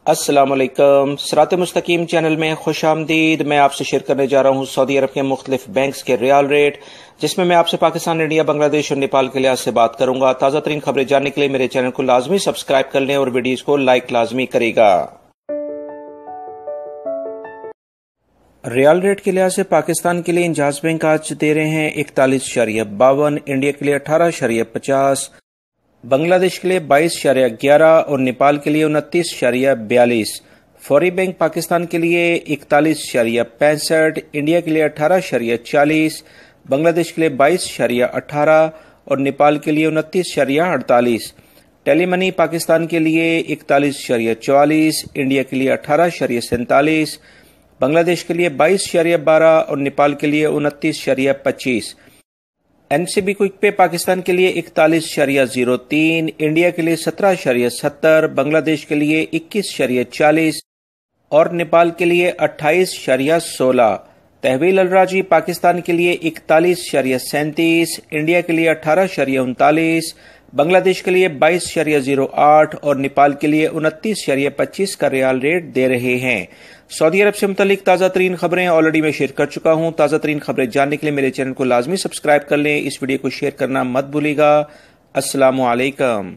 السلام علیکم، صراط مستقیم چینل میں خوش آمدید۔ میں آپ سے شیئر کرنے جا رہا ہوں سعودی عرب کے مختلف بینکس کے ریال ریٹ، جس میں آپ سے پاکستان، انڈیا، بنگلہ دیش اور نیپال کے لحاظ سے بات کروں گا۔ تازہ ترین خبریں جاننے کے لیے میرے چینل کو لازمی سبسکرائب کر لیں اور ویڈیوز کو لائک لازمی کرے گا۔ ریال ریٹ کے لحاظ سے پاکستان کے لیے انجاز بینک آج دے رہے ہیں 41.52، انڈیا کے لیے 18.50، بنگلہ دیش کے لیے 22.11 اور نیپال کے لیے 29.42۔ فوری بینک پاکستان کے لیے 41.65، انڈیا کے لیے 18.40، بنگلہ دیش کے لیے 22.18 اور نیپال کے لیے 29.48۔ ٹیلی منی پاکستان کے لیے 41.44، انڈیا کے لیے 18.47، بنگلہ دیش کے لیے 22.12 اور نیپال کے لیے 29.25۔ این سی بی کوئک پے پاکستان کے لیے 41.03، انڈیا کے لیے 17.70، بنگلہ دیش کے لیے 21.40 اور نیپال کے لیے 28.16۔ تحویل الراجی پاکستان کے لیے 41.37، انڈیا کے لیے 18.39، بنگلہ دیش کے لیے 22.08 اور نیپال کے لیے 29.25 کا ریال ریٹ دے رہے ہیں۔ سعودی عرب سے متعلق تازہ ترین خبریں آلریڈی میں شیئر کر چکا ہوں۔ تازہ ترین خبریں جاننے کے لیے میرے چینل کو لازمی سبسکرائب کر لیں، اس ویڈیو کو شیئر کرنا مت بھولیے گا۔ السلام علیکم۔